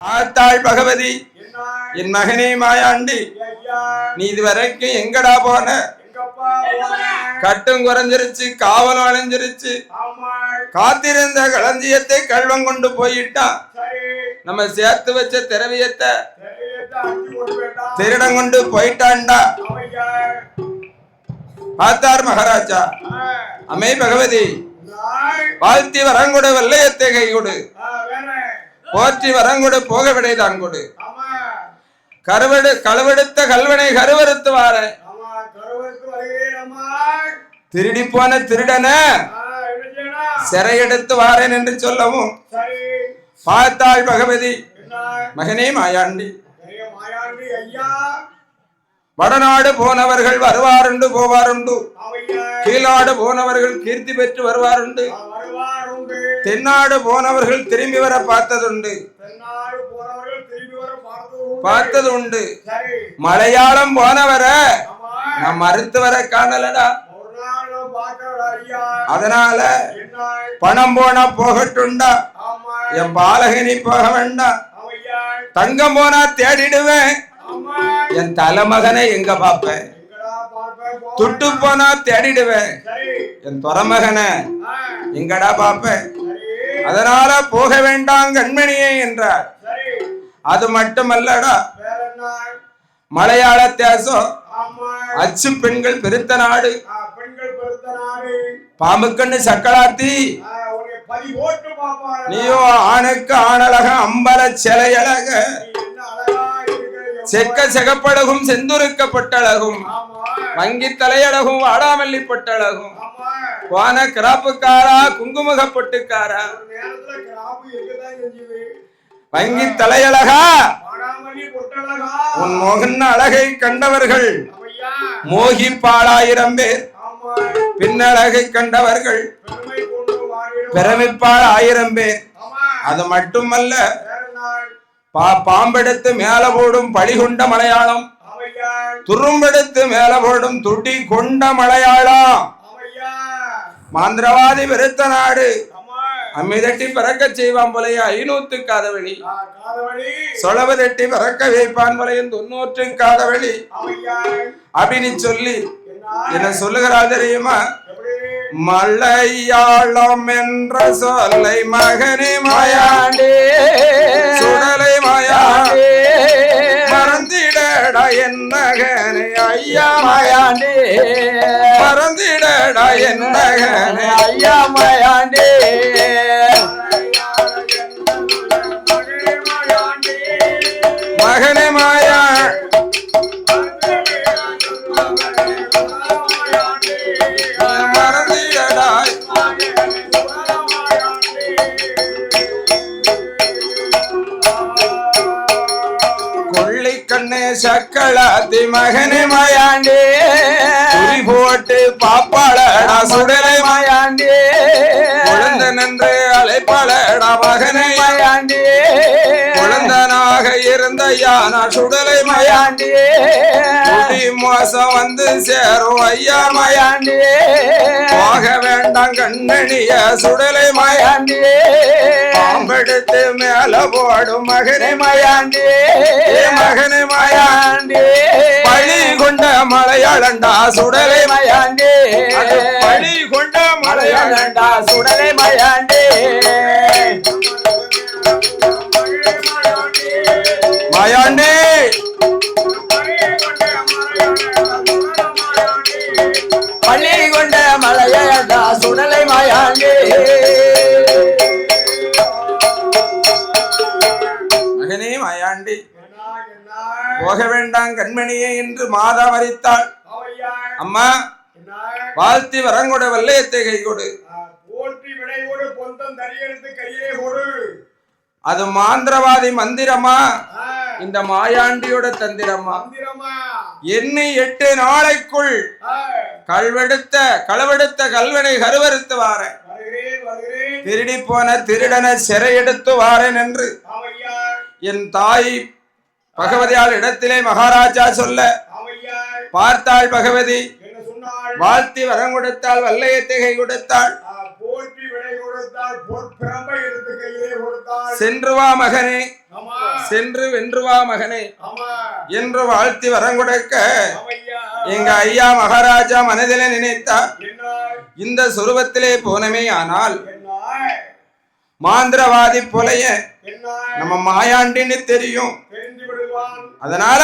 ஆத்தாள் பகவதி, என் மகனே மாயாண்டி, நீ இதுவரைக்கும் எங்கடா போன? கட்டும் குறைஞ்சிருச்சு, காவலும் அழிஞ்சிருச்சு. காத்திருந்த களஞ்சியத்தை கல்வம் கொண்டு போயிட்டான். நம்ம சேர்த்து வச்ச திரவியத்தை திருடம் கொண்டு போயிட்டான்டா. பார்த்தார் மகாராஜா. அமை பகவதி, வாழ்த்தி வரங்கொடு வெள்ளையத்தை கை கொடு, போற்றி வரங்கொடு போக விடைதான் கொடு. களவெடுத்த கல்வனை கருவறுத்து வார, திருடி போன திருடன சிறையெடுத்து வாரேன் என்று சொல்லவும் பார்த்தாள் பகவதி. மகனே மாயாண்டி, வடநாடு போனவர்கள் வருவாருண்டு போவாருண்டு, கீழாடு போனவர்கள் கீர்த்தி பெற்று வருவாருண்டு, தென்னாடு போனவர்கள் திரும்பி வர பார்த்ததுண்டு. மலையாளம் போனவர நான் மறுத்து வர காணலடா. அதனால பணம் போனா போகட்டுண்டா, என் பாலகனி போக வேண்டாம். தங்கம் போனா தேடிடுவேன், என் தலைமகனை எங்க பாப்பேன். துட்டு போனா தேடிடுவேன், என் துறமகனை எங்கடா பாப்பேன். அதனால போக வேண்டாம் கண்மணியே என்றார். அது மட்டுமல்லடா, மலையாள தேசம் அச்சு பெண்கள் பெருத்த நாடு. பாம்புக்கண்ணு சக்கலாத்தி, நீயோ ஆணுக்கு ஆணழக அம்பல சிலையழக, செக்க செகப்பழகும் செந்துருக்கப்பட்டழகும், வங்கி தலையழகும் வாடாமல்லிப்பட்டழகும், வான கிராப்புக்காரா குங்குமுகப்பட்டுக்காரா, வங்கி தலையழகா உன் மோகன் அழகை கண்டவர்கள் மோகிப்பாளாயிரம் பேர், பின்னழகை கண்டவர்கள் பிரமிப்பாள் 1000 பேர். அது மட்டுமல்ல, பாம்பெடுத்து மேல போடும் பழி கொண்ட மலையாளம், துரும்பெடுத்து மேல போடும் துடி கொண்ட மலையாளம், மாந்திரவாதி வெறுத்த நாடு, அம்மிதட்டி பறக்க செய்வான் போலைய 500 காதவழி, சொலவு தட்டி பறக்க வைப்பான் போலையும் 90 காதவழி அப்படின்னு சொல்லி என்ன சொல்லுகிறாள் தெரியுமா? மலையாளம் என்ற சொல்லை மகனே மாயாண்டே, சுடலை மாயாண்டே, மறந்திடடா என் மகனே ஐயா மாயாண்டே, மறந்திடடா என் மகனே ஐயா மாயாண்டே. மகனே மாயா சக்கலாத்தி, மகனே மாயாண்டே, குறி போட்டு பாப்பாளடா சுடலை மாயாண்டே, குழந்த நன்று அழைப்பாளடா மகனே மாயாண்டே, குழந்தனாக இருந்த யானா சுடலை மாயாண்டே, குடி மோசம் வந்து சேரும் ஐயா மாயாண்டே, போக வேண்டாம் கண்ணனிய சுடலை மாயாண்டே, பாம்பெடுத்து மேல போடும் மகனே மாயாண்டே, மகனே மாயாண்டே, பழி கொண்ட மலையாளண்டா சுடலை மாயாண்டே, பழி கொண்ட மலையாளண்டா சுடலை மாயாண்டே. மாயாண்டே பள்ளி கொண்ட மலையாளண்டா சுடலை மாயாண்டே. மகனே மாயாண்டி, போக வேண்டாம் கண்மணியே என்று மாதா மறித்தாள். அம்மா, வாழ்த்தி வரங்கொட வெள்ளையத்தை கை கொடு, அது மாந்திரவாதி மந்திரமா, இந்த மாயாண்டியோட தந்திரமா? என்னை 8 நாளைக்குள் களவெடுத்த கல்வனை கருவறுத்து வாரேன், திருடி போன திருடனை சிறையெடுத்து வாரேன் என்று என் தாய் பகவதியால் இடத்திலே மகாராஜா சொல்ல பார்த்தாள் பகவதி. வாழ்த்தி வரம் கொடுத்தாள், வல்லையத்தை கை கொடுத்தாள், சென்று வா மகனே, சென்று வென்று வா மகனே என்று வாழ்த்தி வரங்கொடுக்க எங்க ஐயா மகாராஜா மனதிலே நினைத்தார், இந்த சொருபத்திலே போனமே ஆனால் மாந்திரவாதி போலைய நம்ம மாயாண்டின்னு தெரியும், அதனால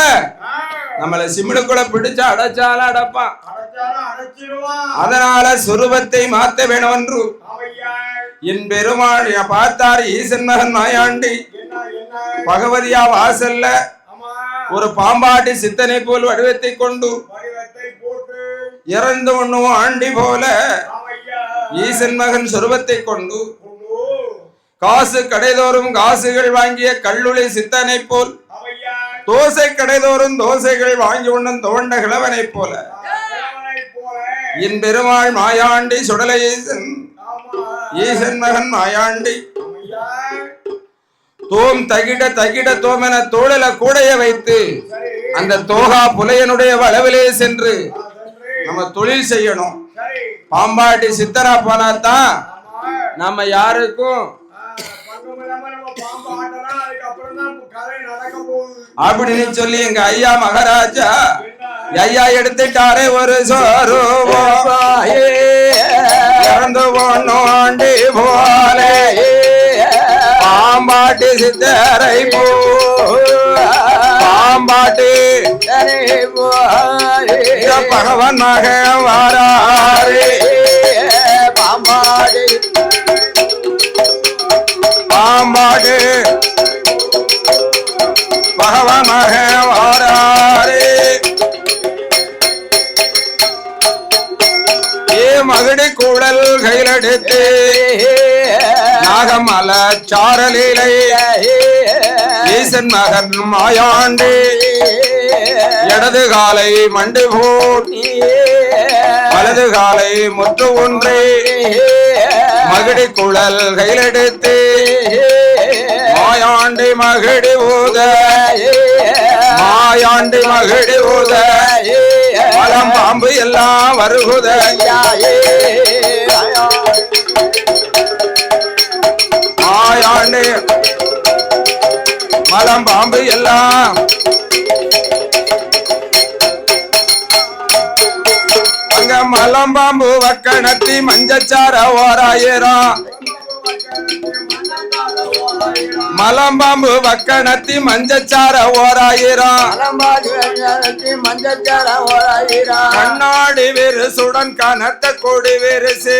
நம்மளை சிமிழுக்குள்ள பிடிச்சு அடைச்சால அடைப்பான், அதனால சொருபத்தை மாத்த வேணும் என்று என் பெருமாள் பார்த்தார். ஈசன் மகன் மாயாண்டி பகவதியா வாசல்ல ஒரு பாம்பாட்டி சித்தனை போல் வடிவத்தை கொண்டு இறந்து ஒண்ணும் ஆண்டி போல ஈசன் மகன் சொருபத்தை கொண்டு காசு கடைதோறும் காசுகள் வாங்கிய கல்லுளி சித்தனை போல் தோசை கடைதோறும் தோசைகள் வாங்கி உண்ணும் தோண்ட கிழவனை போல என் பெருமாள் மாயாண்டி சுடலை ஈசன் ஈசன் மகன் மாயாண்டி தோம் தகிட தகிட தோம் என தோழல கூடைய வைத்து அந்த தோகா புலையனுடைய வளவிலே சென்று நம்ம தொழில் செய்யணும். பாம்பாட்டி சித்தரா போனாதான் நம்ம யாருக்கும் அப்படின்னு சொல்லி எங்க ஐயா மகாராஜா ஐயா எடுத்துட்டாரே ஒரு சோறு இறந்து போனோண்டி போல பாம்பாட்டி சித்தரை போ பாம்பாட்டி பகவன் மகன் வாராரே பாம்பாட்டி பாம்பாட்டி பகவன் மகன் வாராரே மகடி கூடல் கையிலெடுத்து நாகமல சாரலீலை ஈசன் மகன் மாயாண்டி இடது காலை மண்டு போட்டி வலது காலை முற்று ஒன்றே மகடி குழல் கையிலெடுத்து மாயாண்டி மகடி ஊத மாயாண்டி மகடி ஊத பழம் பாம்பு எல்லாம் வருகுத மாயாண்டி பழம் பாம்பு எல்லாம் அங்க மலம்பாம்பு வக்கணத்தி மஞ்சச்சார ஓராயிரம் மலம்பாம்பு வக்கணத்தி மஞ்சச்சார ஓராயிரம் கண்ணாடி விரிசுடன் கனத்த கொடி விரிசு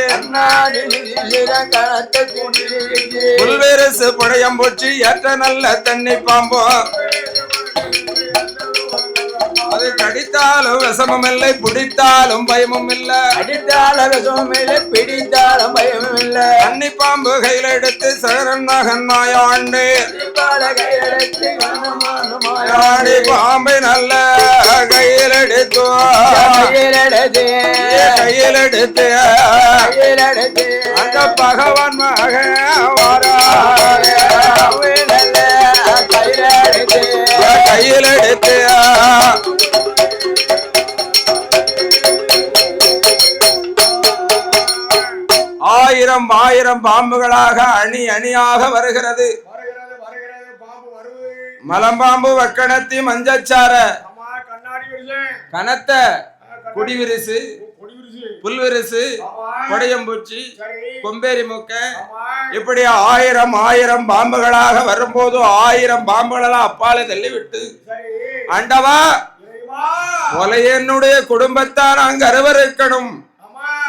புல்விரிசு புடையம்பூச்சி ஏற்ற நல்ல தண்ணி பாம்பு அது கடித்தாலும் விஷமும் இல்லை பிடித்தாலும் பயமும் இல்ல அடித்தாலும் விஷமும் இல்லை பிடித்தாலும் பயமும் இல்ல தண்ணி பாம்பு கையில எடுத்து சகரன் மகன் மாயாண்டி பாம்பை நல்ல கையில் எடுத்து அந்த பகவான் மகன் கையில் எடுத்து ஆயிரம் ஆயிரம் பாம்புகளாக அணி அணியாக வருகிறது. மலம்பாம்பு வக்கணத்தி மஞ்சச்சார கனத்த குடிவிரிசு புல்விரிசு கொடையம்பூச்சி கொம்பேரி மூக்க இப்படி ஆயிரம் ஆயிரம் பாம்புகளாக வரும்போது ஆயிரம் பாம்புகளெல்லாம் அப்பாலே தள்ளிவிட்டு ஆண்டவா என்னுடைய குடும்பத்தார் அங்கு அருவருக்கணும்,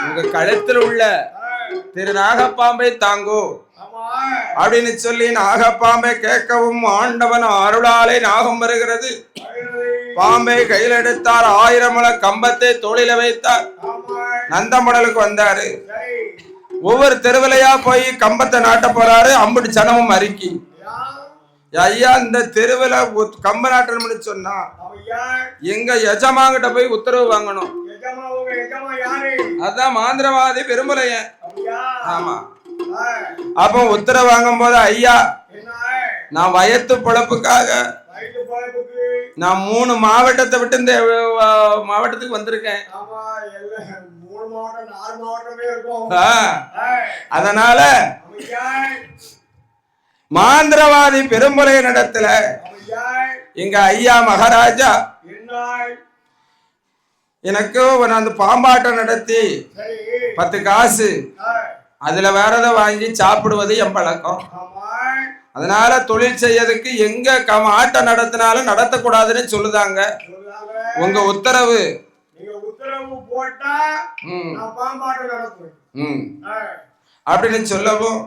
உங்க கழுத்தில் உள்ள திரு நாகப்பாம்பை தாங்கோ அப்படின்னு சொல்லி நாகப்பாம்பை கேட்கவும் ஆண்டவன் அருளாலே நாகம் வருகிறது. பாம்பை கையில் எடுத்தார், 1000 முழ கம்பத்தை தோளில வைத்தார், நந்தமடலுக்கு வந்தாரு. ஒவ்வொரு தெருவிலையா போய் கம்பத்தை நாட்ட போறாரு. அம்புடி சனமும் அறிக்கி ஐயா இந்த தெருவில் கம்ப நாட்டணும்னு சொன்னா எங்க எஜமாங்கிட்ட போய் உத்தரவு வாங்கணும். அதான் மாந்திரவாதி பெரும்புலையன். ஆமா, அப்போ உத்தரவு வாங்கும் போது ஐயா நான் வயத்து பொழப்புக்காக நான் 3 மாவட்டத்தை விட்டு இந்த மாவட்டத்துக்கு வந்திருக்கேன். அதனால மாந்திரவாதி பெரும்புலை நடத்துல எங்க ஐயா மகாராஜா எனக்கு அந்த பாம்பாட்டம் நடத்தி 10 காசு அதுல வேறத வாங்கி சாப்பிடுவது என் பழக்கம். அதனால தொழில் செய்யறதுக்கு எங்க ஆட்டம் நடத்தினாலும் நடத்தக்கூடாதுன்னு சொல்லுதாங்க. உங்க உத்தரவு அப்படின்னு சொல்லவும்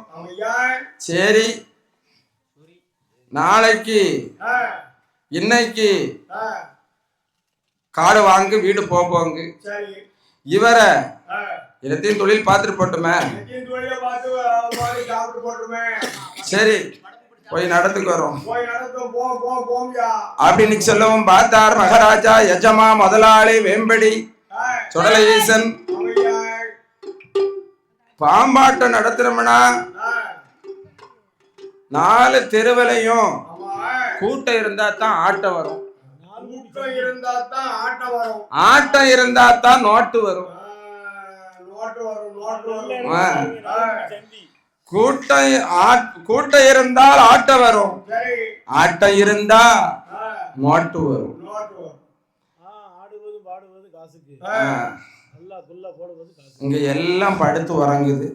சரி நாளைக்கு இன்னைக்கு காடு வாங்க வீடு போங்க. இவரை எல்லாத்தையும் தொழில் பார்த்துட்டு போட்டுமே. சரி போய் நடந்துக்கு வரோம் அப்படின்னு சொல்லவும் பார்த்தார் மகாராஜா. எஜமா முதலாளி வேம்படி சுடலை ஈசன் பாம்பாட்டம் நடத்துறோம்னா 4 தெருவிலையும் கூட்டம் இருந்தா தான் ஆட்டம் வரும். ஆட்டம் இருந்தா தான் நோட்டு வரும். கூட்டம் இருந்தால் ஆட்டம் வரும். ஆட்டம் இருந்தா நோட்டு வரும். இங்க எல்லாம் படுத்து உறங்குது.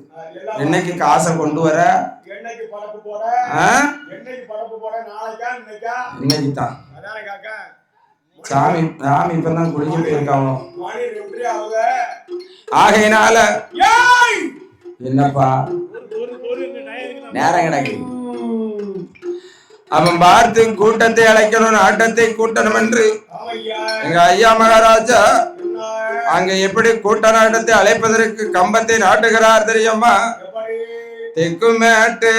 என்னைக்கு காசை கொண்டு வர? இன்னைக்கு தான் சாமி இப்பதான் குடிக்க போயிருக்காங்க. ஆகையினால என்னப்பா நேரம் கிடக்கு. அவன் பார்த்து கூட்டத்தை அழைக்கணும், ஆட்டத்தை கூட்டணும் என்று எங்க ஐயா மகாராஜா அங்க எப்படி கூட்ட நாட்டத்தை அழைப்பதற்கு கம்பத்தை நாட்டுகிறார் தெரியுமா? தெற்கு மேட்டு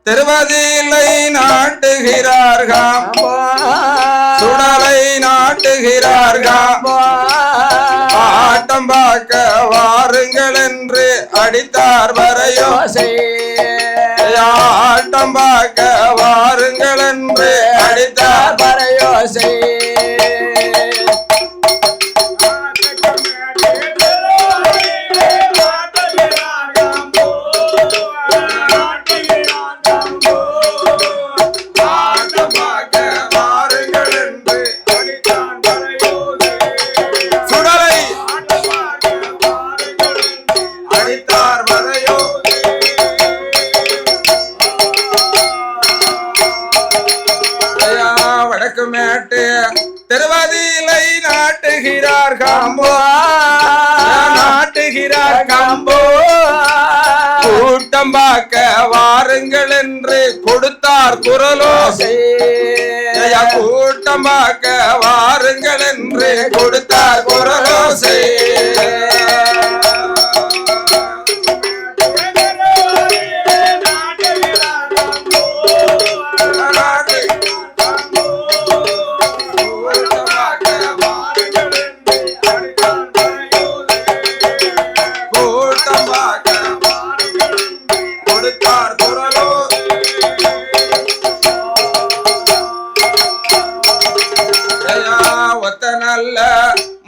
திருவதிலை நாட்டுகிறார்கள், சுடலை நாட்டுகிறார்கள். ஆட்டம் பார்க்க வாருங்கள் என்று அடித்தார் வரையோசை. ஆட்டம் பார்க்க வாருங்கள் என்று அடித்தார் வரையோசை. திருவதிலை நாட்டுகிறார் காம்போ, நாட்டுகிறார் காம்போ. கூட்டம் பார்க்க வாருங்கள் என்று கொடுத்தார் குரலோசை. கூட்டம் பார்க்க வாருங்கள் என்று கொடுத்தார் குரலோசை.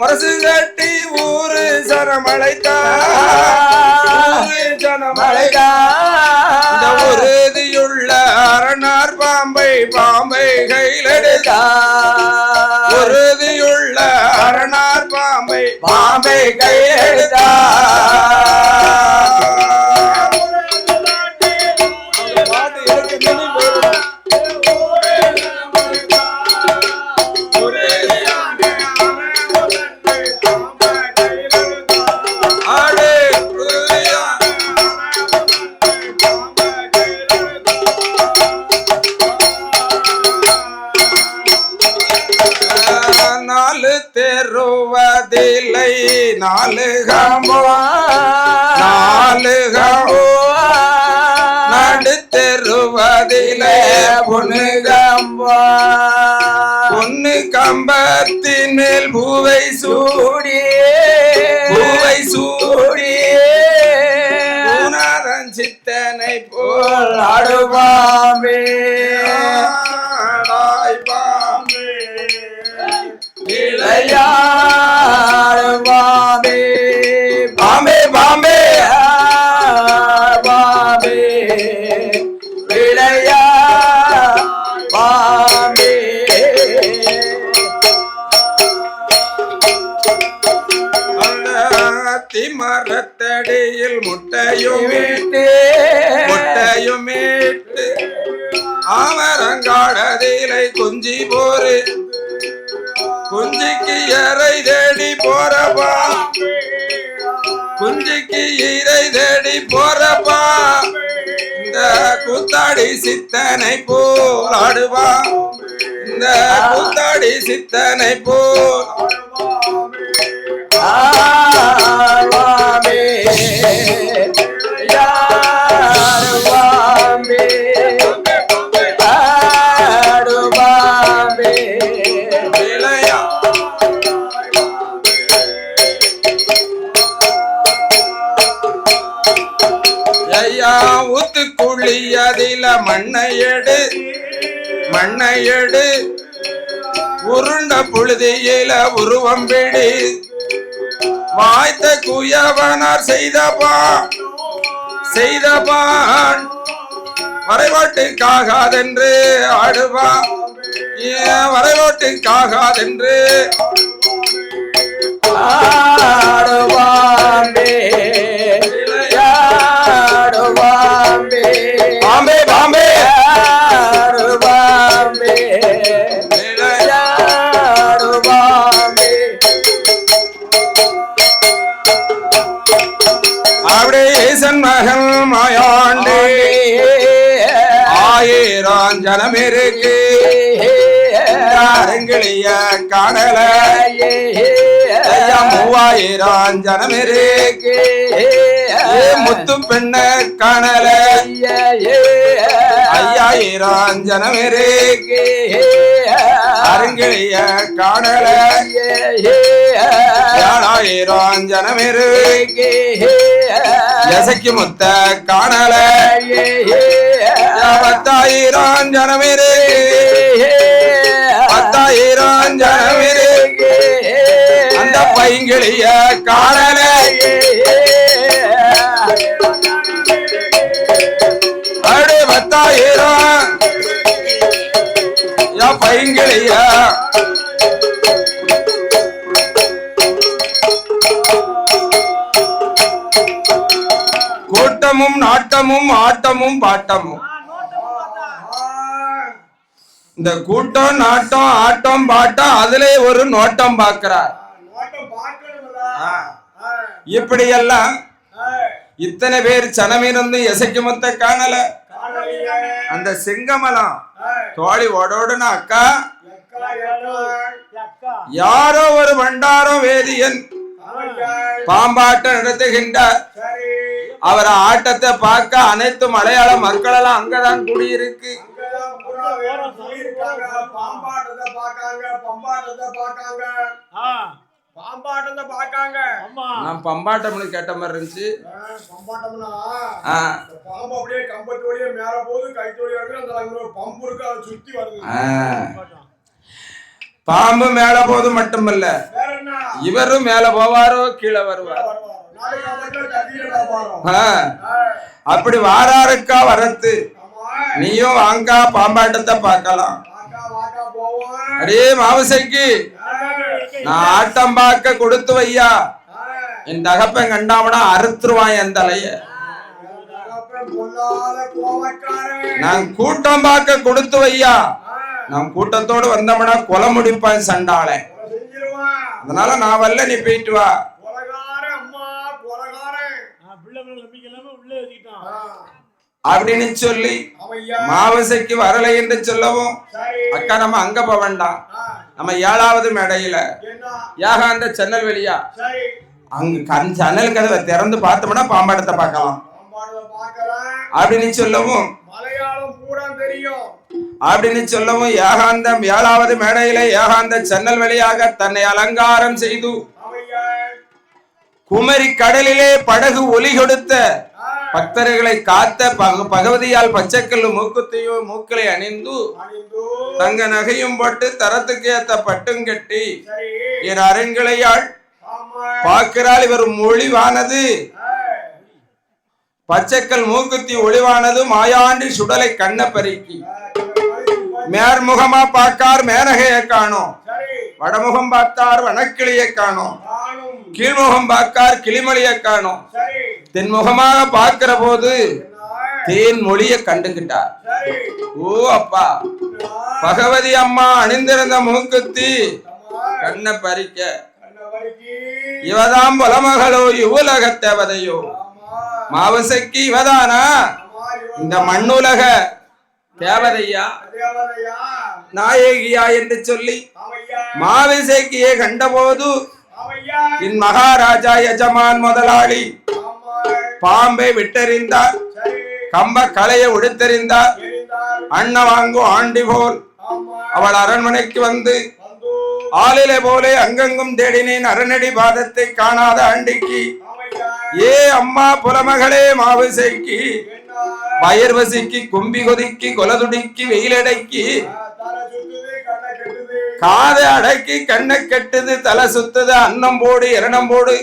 முரசு கட்டி ஊரு ஜனமழைத்த உறுதியுள்ள அரணார் பாம்பை கையில் எடுத்தார். உறுதியுள்ள அரணார் பாம்பை கையில் எடுத்தார். தெருவதில்லை 4 கம்போ, 4 கம்போ. நடுத்தெருவதில்லை பொண்ணு கம்போ. பொண்ணு கம்பத்தின் மேல் பூவை சூடியே பூநாதன் சித்தனை போல் ஆடுவாமே. பாம்பே பாம்பே பாம்பே மடியில் முட்டையும் மீட்டு ஆமரங்காடதிலை குஞ்சி போரு குஞ்சிக்கு இறை தேடி போறப்பா குஞ்சிக்கு இறை தேடி போறப்பா இந்த கூத்தாடி சித்தனை போல் ஆடுவா இந்த கூத்தாடி சித்தனை போல் ஆடுவாமே ஆடுவாமே ஆடுவாமே ஐயா ஊத்து குழி அதில மண்ணை எடு உருண்ட புழுதியில உருவம் பிடி வாய்த்த குயவனார் செய்தபான் வரைவோட்டுக்காகாதென்று ஆடுவா வரைவோட்டுக்காகாதென்று ஆடுவாம்பே ஆடுவாம்பே பாம்பே பாம்பே ஆடுவாம்பே ஆடுவாம்பே அப்படியே ஈசன் மகன் மாயாண்டே ஆயிரம் ஜனமிருக்கு அரங்கிலிய காணல 3000 ஜனமிருக்கு முத்து பெண்ண காணல 5000 ஜனமிருக்கு அரங்கிலிய காணல 7000 ஜனமிருக்கு எசைக்கு முத்த காணல 10000 ஜனமிருக்கு 10000 ஜனமிருக்கு அந்த பைங்கிலிய காணல அடு 10000 பைங்கிலிய கூட்டமும் நாட்டமும் ஆட்டமும் பாட்டமும் இந்த கூட்டம் நாட்டம் ஆட்டம் பாட்டம் அதுல ஒரு நோட்டம் பார்க்கிறார் இப்படி எல்லாம் இத்தனை பேர் சனமிருந்து எசைக்கு மொத்த காணல அந்த சிங்கமலம் தோழி ஓடோடுன அக்கா யாரோ ஒரு பண்டாரோ வேதியன் பாம்பாட்டம் நடத்துகின்றார் அவர் ஆட்டத்தை பார்க்க அனைத்து மலையாள மக்கள் எல்லாம் அங்கதான் கூடியிருக்கு நான் பம்பாட்டம்னு கேட்ட மாதிரி இருந்துச்சு பாம்பு மேல போது மட்டுமல்ல இவரும் மேல போவாரோ கீழே வருவார் அப்படி வாராருக்கா வரத்து நீயும் வாங்கா பாம்பாட்டத்தை பார்க்கலாம் அடே மாவசைக்கு நான் ஆட்டம் பார்க்க கொடுத்து வையா என் தகப்பன் கண்டாமனா அறுத்துருவான் என் தலைய நான் கூட்டம் பார்க்க கொடுத்து வையா நான் கூட்டத்தோடு வந்தோம்னா கொலை முடிப்பான் சண்டாளை அதனால நான் வரல நீ போயிட்டு வா அப்படின்னு சொல்லி மாவசைக்கு வரலை என்று சொல்லவும் அக்கா நம்ம அங்க போக வேண்டாம் நம்ம 7வது மேடையில யாகாந்த ஜன்னல் வெளியா அங்க ஜன்னல் கதவை திறந்து பார்த்தோம்னா பாம்பாட்டத்தை பார்க்கலாம் அப்படின்னு சொல்லவும் அப்படின்னு சொல்லவும் ஏகாந்தம் 7வது மேடையில ஏகாந்த ஜன்னல் வழியாக தன்னை அலங்காரம் செய்து குமரி கடலிலே படகு ஒலி கொடுத்த பக்தர்களை காத்த பகவதியால் பச்சைக்கல்லு மூக்குத்தையும் மூக்களை அணிந்து தங்க நகையும் போட்டு தரத்துக்கு ஏத்த பட்டும் கட்டி என் அரண்களையாள் பார்க்கிறாள் இவர் ஒளிவானது பச்சைக்கல் மூக்குத்தி ஒளிவானது மாயாண்டி சுடலை கண்ண பறிக்கி மேற்முகமா பார்க்கார் மேனகைய காணோம் வடமுகம் பார்த்தார் வனக்கிளியை காணோம் கீழ்முகம் பார்க்கார் கிளிமொழியை காணோம் தென்முகமாக பார்க்கிற போது தேன் மொழிய கண்டுகிட்டார். ஓ அப்பா, பகவதி அம்மா அணிந்திருந்த மூக்குத்தி கண்ணை பறிக்க இவதாம் புலமகளோ இவ்வுலக தேவதையோ, மாவசைக்கு இவதானா இந்த மண்ணுலக தேவதையா நாயகியா என்று சொல்லி மாவிசைக்கியே கண்டபோது என் மகாராஜா எஜமான் முதலாளி பாம்பை விட்டறிந்தார், கம்ப கலையை உடுத்தறிந்தார். அண்ண வாங்கு ஆண்டி போல் அவள் அரண்மனைக்கு வந்து ஆளிலே போலே அங்கங்கும் தேடினேன், அரணடி பாதத்தை காணாத ஆண்டிக்கு. ஏ அம்மா புலமகளே மாவிசைக்கு வயர்வசிக்கு கும்பி கொதிக்கி கொலதுடிக்கி வெயிலடக்கி காதை அடக்கி கண்ணை கெட்டுது தலை சுத்துது, அன்னம் போடு இரணம் போடு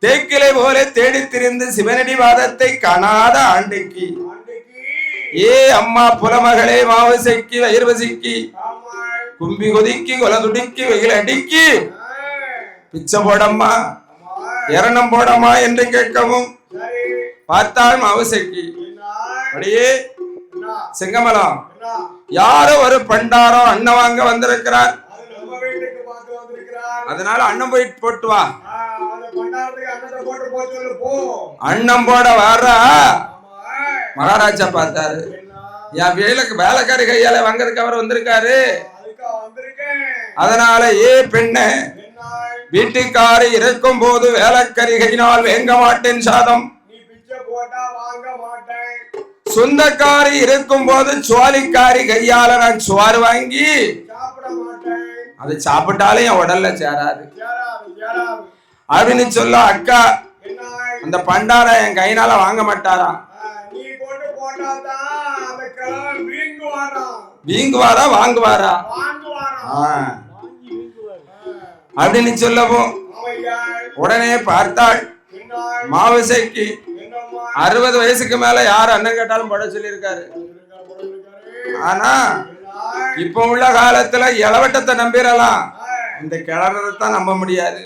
தேக்கிலை போல தேடி திரிந்து சிவனடி வாதத்தை காணாத ஆண்டிக்கு. ஏ அம்மா புலமகளே மாவசைக்கு வயிர்வசிக்கு கும்பி கொதிக்கி கொலதுடிக்கி வெயில் அடிக்கி பிச்சை போடம்மா இரணம் போடம்மா என்று கேட்கவும் பார்த்தாள் மாவசைக்கு. அப்படியே செங்கமலம் யாரோ ஒரு பண்டாரோ அண்ணன் வாங்க வந்திருக்கிறார், அதனால அண்ணன் போயிட்டு போட்டு வா. அண்ணன் போட வர்றா மகாராஜா பார்த்தாரு, என் வேலைக்காரி கையால வாங்கறதுக்கு அவர் வந்திருக்காரு. அதனால ஏ பெண்ணு, வீட்டுக்காரி இருக்கும் போது வேலைக்காரி கையினால் வேங்க மாட்டேன் சாதம், சொந்தக்காரி இருக்கும் போது சுவாலிக்காரி கையால நான் சுவாறு வாங்கி அது சாப்பிட்டாலே என் உடல்ல சேராது அப்படின்னு சொல்ல. அக்கா அந்த பண்டார என் கையினால வாங்க மாட்டாராம், வீங்குவாரா வாங்குவாரா அப்படின்னு சொல்லவும் உடனே பார்த்தாள் மாவசைக்கு 60 வயசுக்கு மேல யார் அண்ணன் கேட்டாலும் பட சொல்லியிருக்காரு. ஆனா இப்ப உள்ள காலத்துல இளவட்டத்தை நம்பிடலாம், இந்த கிளறதான் நம்ப முடியாது.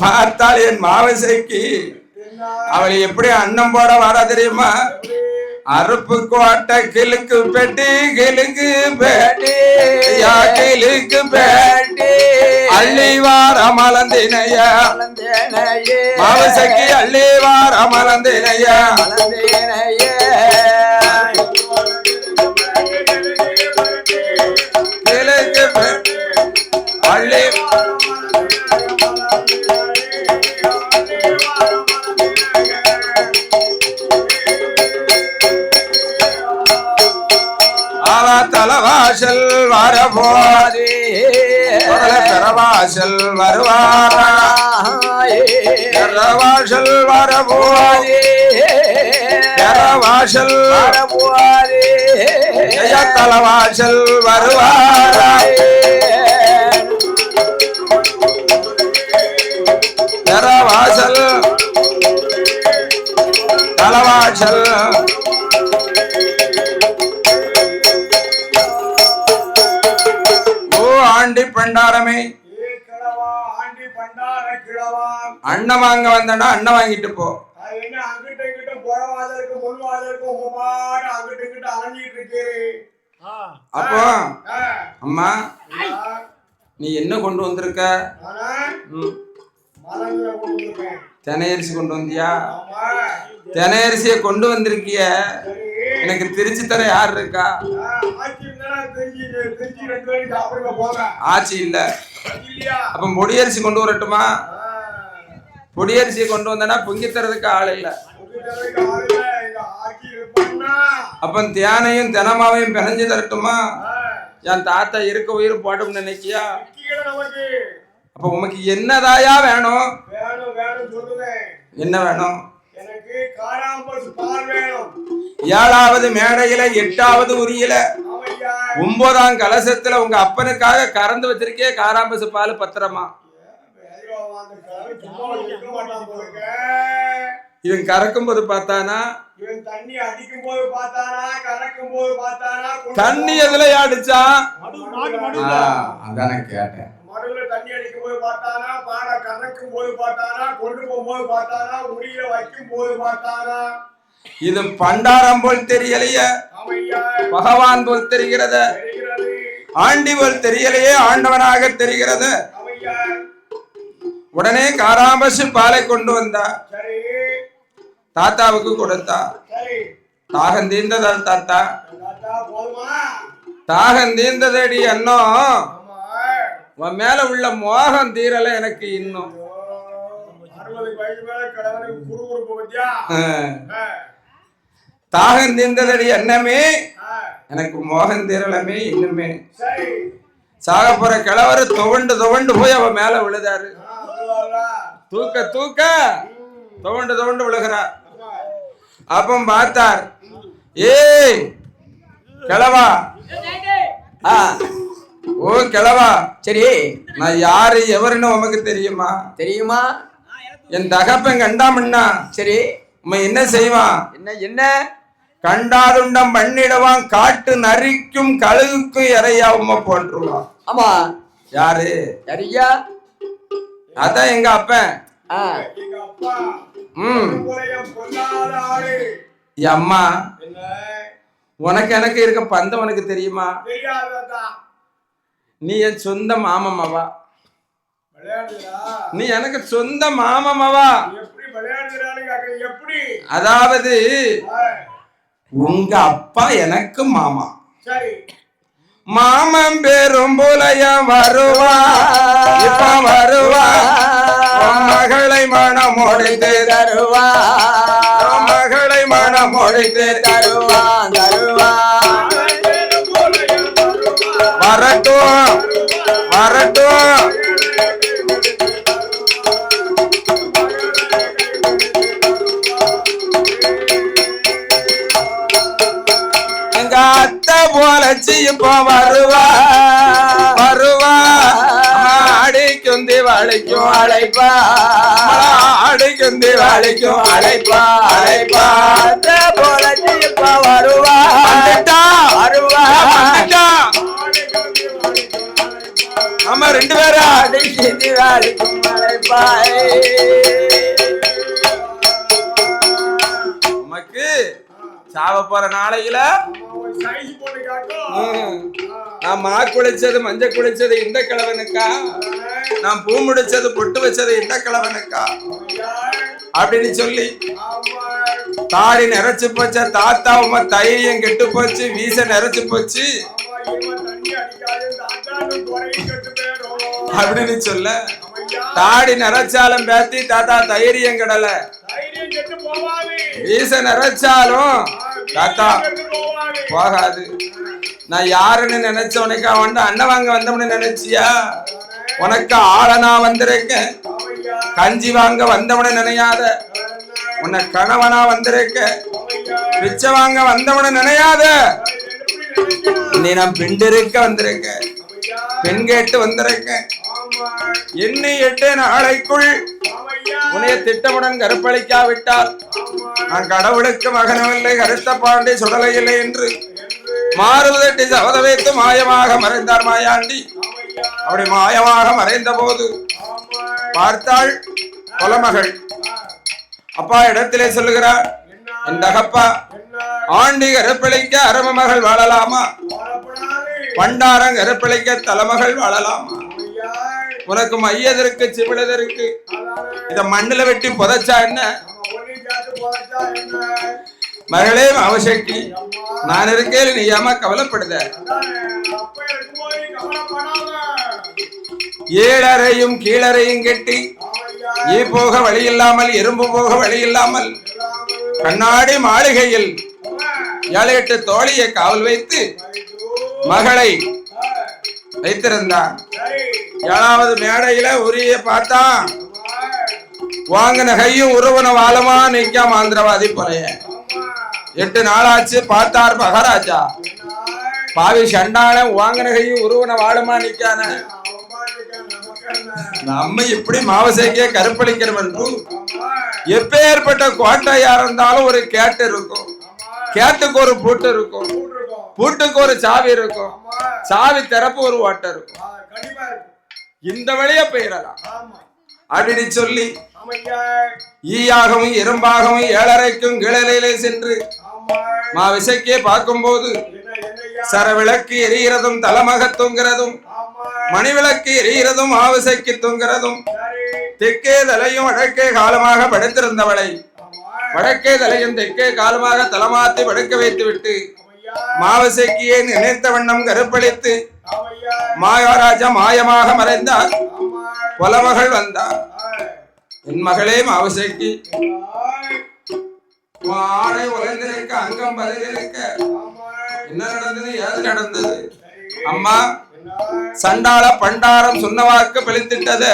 பார்த்தால் என் மாவசைக்கு அவளை எப்படி அன்னம் போட வர தெரியுமா? அறுப்பு கோட்டை கிழக்கு பெட்டி கிழக்கு பேட்டி கிழக்கு பேட்டி அள்ளிவார மலந்தினைய மாவசைக்கு அள்ளிவார மலந்தினைய கிழக்கு அள்ளி தலவாசல் வரபோதே பெறவாசல் வருவாரா, பெறவாசல் வரபோதே பெறவாசல் வரபோதே தலவாசல் வருவாரா, பெறவாசல் தலவாசல் ஆண்டி பண்டாரமே. அண்ணன் வாங்க வந்தா அண்ணன் வாங்கிட்டு போ. அப்போ அம்மா நீ என்ன கொண்டு வந்திருக்க? தெனையரிசி கொண்டு வந்தியா? தெனையரிசிய கொண்டு வந்திருக்கிய, எனக்கு திருச்சி தர யார் இருக்கா? ஆச்சி இல்ல. அப்ப பொடியரிசி கொண்டு வரட்டுமா? பொடியரிசியை கொண்டு வந்தனா பொங்கி தரதுக்கு ஆள் இல்ல. அப்ப தியானையும் தினமாவையும் பிணைஞ்சு தரட்டுமா? என் தாத்தா இருக்க உயிர் போட்டோம்னு நினைக்கியா? அப்ப உனக்கு என்னதாயா வேணும்? என்ன வேணும்? 7வது மேடையில 8வது உரியில 9ஆம் கலசத்துல உங்க அப்பனுக்காக கறந்து வச்சிருக்கே காராம்பசு பால் பத்திரமா. இவன் கறக்கும் போது பார்த்தானா தண்ணி அடிக்கும் போது பார்த்தானா கறக்கும் போது பார்த்தானா தண்ணி எதுல அடிச்சா அதானே கேட்டேன் மடுவுல தண்ணி அடிக்கும் போது பார்த்தானா பானை கறக்கும் போது பார்த்தானா கொண்டு போகும்போது பார்த்தானா உரியில வைக்கும் போது பார்த்தானா இது பண்டாரம் போல் தெரியலையே பகவான் போல் தெரிகிறது ஆண்டி போல் தெரியலையே ஆண்டவனாக தெரிகிறது உடனே காராம்பசு பாலை கொண்டு வந்தா தாத்தாவுக்கு கொடுத்தா தாகம் தீர்ந்ததால் தாத்தா தாகம் தீர்ந்ததடி அண்ணோ உன் மேல உள்ள மோகம் தீரல எனக்கு இன்னும் தாகம் தீர்ந்ததடி அண்ணமே எனக்கு மோகம் தீரலமே இன்னுமே சாக போற கிழவர் துவண்டு துவண்டு போய் அவ மேல விழுதாரு தூக்க தூக்க துவண்டு துவண்டு விழுகிறார் அப்ப பார்த்தார் ஏய் கிழவா ஓ கிழவா சரி நான் யாரு எவருன்னு உமக்கு தெரியுமா தெரியுமா என் தகப்பன் கண்டாமண்ணா சரி உண்மை என்ன செய்வான் என்ன என்ன கண்டாதுண்டம் பண்ணிடுவான் காட்டு நரிக்கும் கழுகுக்கும் இறையா உண்மை போன்றுவான் ஆமா யாரு சரியா அதான் எங்க அப்பன் அம்மா உனக்கு எனக்கு இருக்க பந்தம் உனக்கு தெரியுமா நீ என் சொந்த மாமமாவா நீ எனக்கு சொந்த மாமமாவா அதாவது உங்க அப்பா எனக்கு மாமா மாமன் பேரும் போலய வருவா இப்ப வருவா மகளை மனம் முடித்து தருவா மகளை மனம் முடித்து தருவா தருவா வரட்டும் வரட்டும் எங்க அத்தை போலச்சு இப்ப வருவா வருவா அடிக்கும் திவாளிக்கும் அழைப்பா அடிக்கும் திவாளிக்கும் அழைப்பா அழைப்பா அத்தை போலச்சு இப்ப வருவா வருவா ஆமா ரெண்டு பேரா அடிக்கு திவாளிக்கும் அழைப்பாய் உமக்கு சாவ போற நாளையில நான் மா குளிச்சது மஞ்ச குளிச்சது இந்த கிழவனுக்கா நான் பூ முடிச்சது பொட்டு வச்சது இந்த கிழவனுக்கா அப்படின்னு சொல்லி தாடி நிறைச்சு போச்ச தாத்தா உமா தைரியம் கெட்டு போச்சு வீச நிறைச்சு போச்சு அப்படின்னு சொல்ல தாடி நிறைச்சாலும் பேத்தி தாத்தா தைரியம் கிடல வீச நிறைச்சாலும் தாத்தா போகாது நான் யாருன்னு நினைச்ச உனக்கு அவன் அண்ணன் வாங்க வந்தவனு நினைச்சியா உனக்கு ஆளனா வந்திருக்கேன் கஞ்சி வாங்க வந்தவன நினையாத உன்னை கணவனா வந்திருக்க பிச்சை வாங்க வந்தவன நினையாத நீ நான் பெண்டிருக்க வந்திருக்க பெண் கேட்டு வந்திருக்க என்னை 8 நாளைக்குள் உனைய திட்டமுடன் கருப்பளிக்காவிட்டால் நான் கடவுளுக்கு மகனமில்லை கருத்த பாண்டி சுடலையில்லை என்று மாறுவதட்டி சபத வைத்து மாயமாக மறைந்தார் மாயாண்டி. அப்படி மாயமாக மறைந்த போது பார்த்தாள் குலமகள். அப்பா இடத்திலே சொல்லுகிறார், என் தகப்பா ஆண்டி கருப்பிழைக்க அரம மகள் வாழலாமா, பண்டாரம் கருப்பிழைக்க தலைமகள் வாழலாமா? உனக்கு மையதற்கு சிவிழதற்கு இத மண்ணுல வெட்டி புதைச்சா என்ன? மகளே அவசக்தி, நான் இருக்கேன், நீ ஏமா கவலைப்படுத? ஏழரையும் கீழரையும் கெட்டி ஈ போக வழி இல்லாமல் எறும்பு போக வழி இல்லாமல் கண்ணாடி மாளிகையில் 7-8 தோழியை காவல் வைத்து மகளை வைத்திருந்தான். 7வது மேடையில உரிய பார்த்தா வாங்கின கையும் உருவன வாழமா நிக்கா மாந்திரவாதி போலைய. 8 நாளாச்சு. பார்த்தார் மகாராஜா, பாவி சண்டான வாங்கின கையும் உருவன வாழமா நிக்கான நம்ம இப்படி மாவசைக்கே கருப்பளிக்கிறோம் என்று எப்பேற்பட்ட கோட்டையா இருந்தாலும் ஒரு கேட்டு இருக்கும், கேட்டுக்கு ஒரு பூட்டு இருக்கும், பூட்டுக்கு ஒரு சாவி இருக்கும், சாவி திறப்பு ஒரு ஓட்டை இருக்கும். இந்த வழியா போயிடலாம் அப்படின்னு சொல்லி ஈயாகவும் இரும்பாகவும் 7:30க்கும் கிழலையிலே சென்று மாவிசைக்கே பார்க்கும்போது சரவிளக்கு எரிகிறதும் தலமக தொங்குறதும் மணிவிளக்கு எரிகிறதும் மாவிசைக்கு தொங்குறதும் தெற்கே தலையும் வடக்கே காலமாக படுத்திருந்தவளை வடக்கே தலையும் தெற்கே காலமாக தலமாத்தி படுக்க வைத்து விட்டு மாவசைக்கியே நினைத்த வண்ணம் கருப்பளித்து மகாராஜா மாயமாக மறைந்தார். புலமகள் வந்தார். என் மகளே மாவசைக்கு ஆடை உலர்ந்திருக்க அங்கம் பதிலிருக்க என்ன நடந்தது, ஏது நடந்தது? அம்மா சண்டாள பண்டாரம் சொன்ன வாக்கு பழித்திட்டது.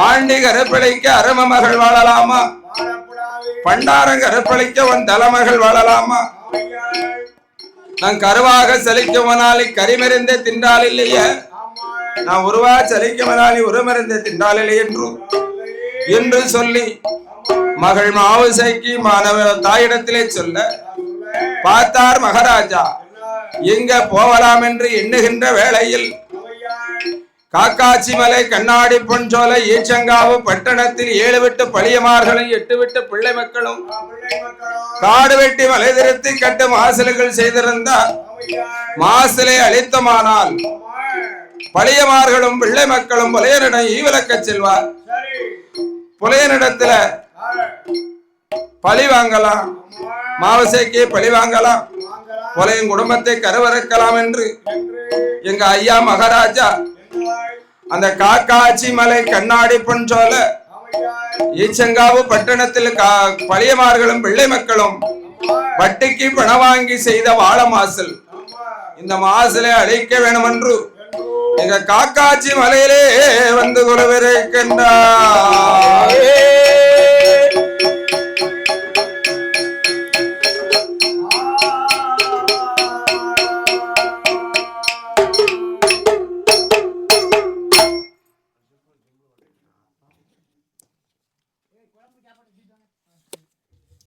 ஆண்டி கருப்பளிக்க அரும மகள் வாழலாமா, பண்டாரம் கருப்பளிக்க உன் தலைமகள் வாழலாமா? நான் கருவாக சலிக்குமனாலி கரிமறிந்தே தின்றால் இல்லையே, நான் உருவா சலிக்குமனாலி உருமறிந்தே தின்றால் இல்லை என்று சொல்லி மகள் மாவுசைக்கு மாணவ தாயிடத்திலே சொல்ல பார்த்தார் மகாராஜா. எங்க போகலாம் என்று எண்ணுகின்ற வேளையில் காக்காச்சி மலை கண்ணாடி பொன்சோலை ஈச்சங்காவு பட்டணத்தில் 7 விட்டு பழியமார்களும் 8 விட்டு பிள்ளை மக்களும் காடு வெட்டி மலை திருத்தி கட்டு மாசல்கள் செய்திருந்தார். மாசிலை அளித்தமானால் பழியமார்களும் பிள்ளை மக்களும் புலையனிடம் ஈவிலக்க செல்வார். புலையனிடத்துல பழி வாங்கலாம், மாவசைக்கு பழி வாங்கலாம், புலையின் குடும்பத்தை கருவறுக்கலாம் என்று எங்க ஐயா மகாராஜா அந்த காக்காச்சி மலை கண்ணாடி பொன்சோல ஈச்சங்காவு பட்டணத்தில் பழியமார்களும் பிள்ளை மக்களும் வட்டிக்கு பணம் வாங்கி செய்த வாழ மாசல், இந்த மாசலை அழிக்க வேணும் என்று எங்க காக்காச்சி மலையிலே வந்து குலவிருக்கின்றார்.